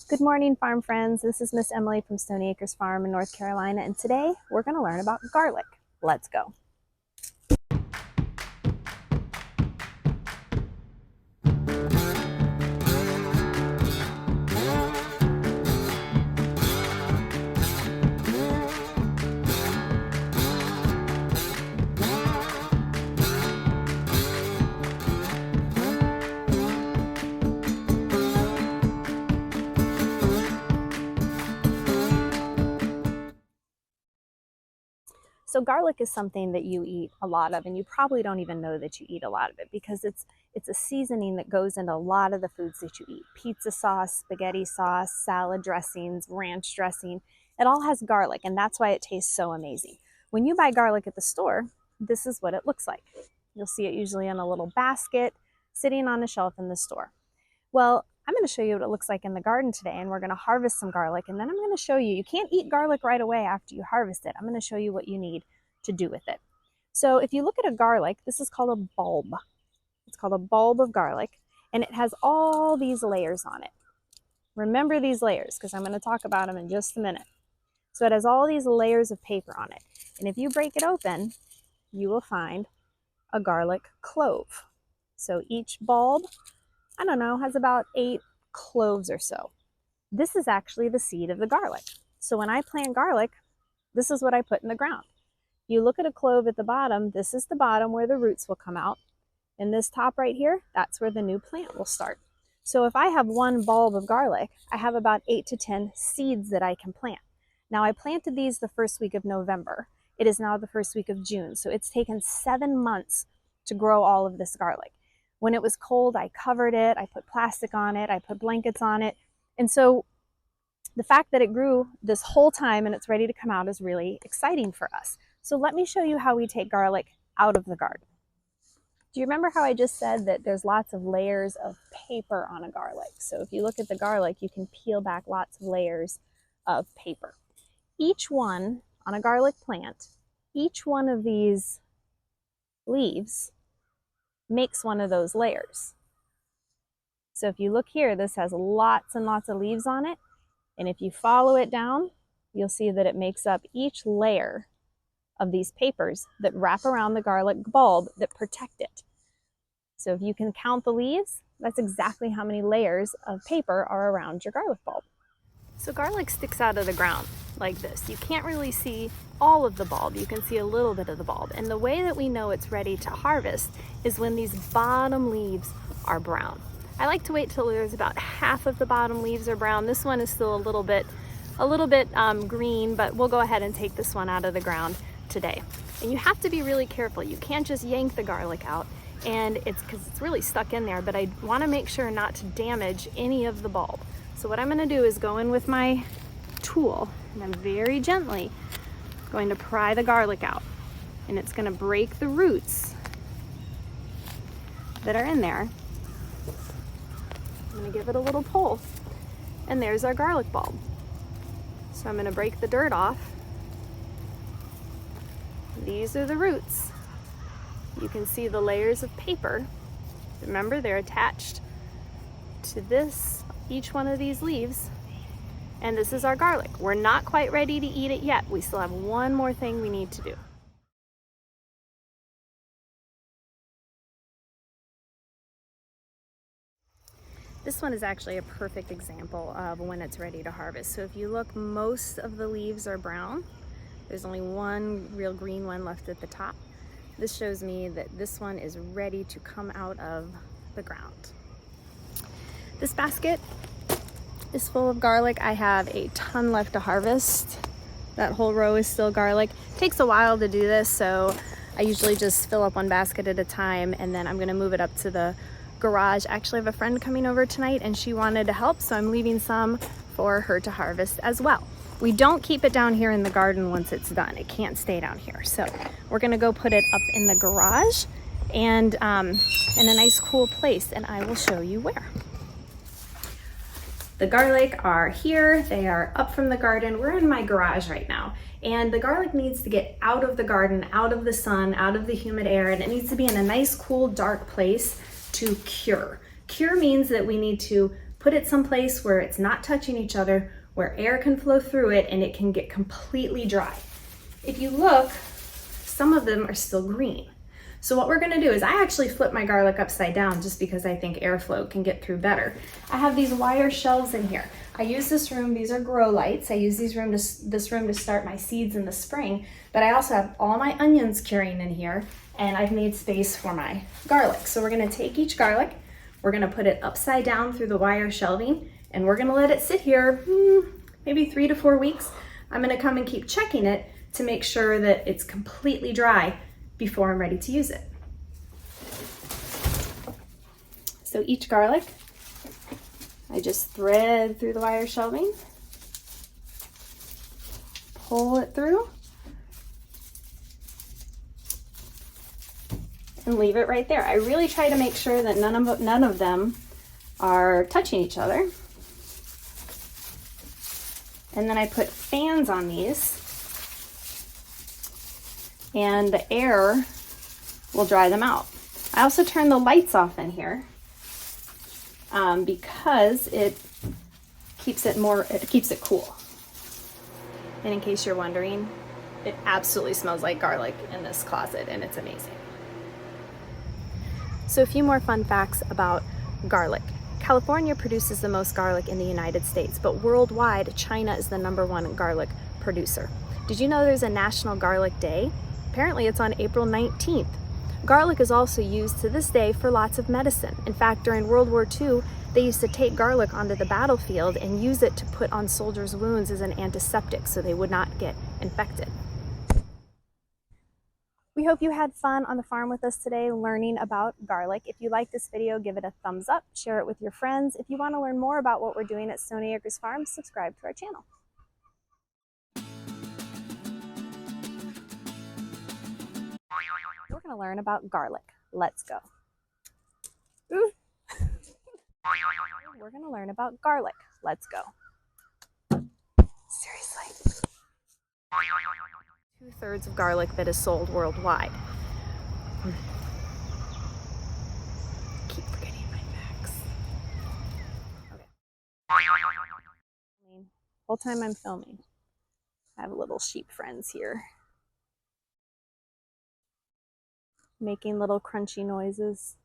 Good morning, farm friends. This is Miss Emily from Stony Acres Farm in North Carolina, and today we're going to learn about garlic. Let's go. So garlic is something that you eat a lot of, and you probably don't even know that you eat a lot of it because it's a seasoning that goes into a lot of the foods that you eat. Pizza sauce, spaghetti sauce, salad dressings, ranch dressing. It all has garlic, and that's why it tastes so amazing. When you buy garlic at the store, this is what it looks like. You'll see it usually in a little basket sitting on a shelf in the store. Well, I'm going to show you what it looks like in the garden today, and we're going to harvest some garlic, and then I'm going to show you, you can't eat garlic right away after you harvest it. I'm going to show you what you need to do with it. So if you look at a garlic, this is called a bulb. It's called a bulb of garlic, and it has all these layers on it. Remember these layers, because I'm going to talk about them in just a minute. So it has all these layers of paper on it, and if you break it open, you will find a garlic clove. So each bulb, I don't know, has about 8 cloves or so. This is actually the seed of the garlic. So when I plant garlic, this is what I put in the ground. You look at a clove at the bottom, this is the bottom where the roots will come out. And this top right here, that's where the new plant will start. So if I have one bulb of garlic, I have about 8 to 10 seeds that I can plant. Now I planted these the first week of November. It is now the first week of June. So it's taken 7 months to grow all of this garlic. When it was cold, I covered it, I put plastic on it, I put blankets on it. And so the fact that it grew this whole time and it's ready to come out is really exciting for us. So let me show you how we take garlic out of the garden. Do you remember how I just said that there's lots of layers of paper on a garlic? So if you look at the garlic, you can peel back lots of layers of paper. Each one on a garlic plant, each one of these leaves makes one of those layers. So if you look here, this has lots and lots of leaves on it. And if you follow it down, you'll see that it makes up each layer of these papers that wrap around the garlic bulb that protect it. So if you can count the leaves, that's exactly how many layers of paper are around your garlic bulb. So garlic sticks out of the ground like this. You can't really see all of the bulb. You can see a little bit of the bulb. And the way that we know it's ready to harvest is when these bottom leaves are brown. I like to wait till there's about half of the bottom leaves are brown. This one is still a little bit green, but we'll go ahead and take this one out of the ground today. And you have to be really careful. You can't just yank the garlic out, and it's because it's really stuck in there, but I want to make sure not to damage any of the bulb. So what I'm going to do is go in with my tool, and I'm very gently going to pry the garlic out, and it's going to break the roots that are in there. I'm going to give it a little pull, and there's our garlic bulb. So I'm going to break the dirt off. These are the roots. You can see the layers of paper. Remember, they're attached to each one of these leaves. And this is our garlic. We're not quite ready to eat it yet. We still have one more thing we need to do. This one is actually a perfect example of when it's ready to harvest. So if you look, most of the leaves are brown. There's only one real green one left at the top. This shows me that this one is ready to come out of the ground. This basket is full of garlic. I have a ton left to harvest. That whole row is still garlic. It takes a while to do this, so I usually just fill up one basket at a time, and then I'm gonna move it up to the garage. I actually have a friend coming over tonight and she wanted to help, so I'm leaving some for her to harvest as well. We don't keep it down here in the garden once it's done. It can't stay down here. So we're gonna go put it up in the garage and in a nice cool place, and I will show you where. The garlic are here. They are up from the garden. We're in my garage right now. And the garlic needs to get out of the garden, out of the sun, out of the humid air, and it needs to be in a nice, cool, dark place to cure. Cure means that we need to Put it someplace where it's not touching each other, where air can flow through it and it can get completely dry. If you look, some of them are still green. So what we're gonna do is I actually flip my garlic upside down just because I think airflow can get through better. I have these wire shelves in here. I use this room, these are grow lights. I use this room to start my seeds in the spring, but I also have all my onions curing in here, and I've made space for my garlic. So we're gonna take each garlic, we're gonna put it upside down through the wire shelving, and we're gonna let it sit here maybe 3 to 4 weeks. I'm gonna come and keep checking it to make sure that it's completely dry before I'm ready to use it. So each garlic, I just thread through the wire shelving, pull it through, and leave it right there. I really try to make sure that none of them are touching each other. And then I put fans on these, and the air will dry them out. I also turn the lights off in here because it keeps it cool. And in case you're wondering, it absolutely smells like garlic in this closet, and it's amazing. So a few more fun facts about garlic. California produces the most garlic in the United States, but worldwide, China is the #1 garlic producer. Did you know there's a National Garlic Day? Apparently it's on April 19th. Garlic is also used to this day for lots of medicine. In fact, during World War II, they used to take garlic onto the battlefield and use it to put on soldiers' wounds as an antiseptic so they would not get infected. We hope you had fun on the farm with us today learning about garlic. If you like this video, give it a thumbs up, share it with your friends. If you want to learn more about what we're doing at Stony Acres Farm, subscribe to our channel. We're going to learn about garlic. Let's go. Ooh. We're going to learn about garlic. Let's go. Seriously. 2/3 of garlic that is sold worldwide. Keep forgetting my facts. Okay. Whole time I'm filming, I have little sheep friends here making little crunchy noises.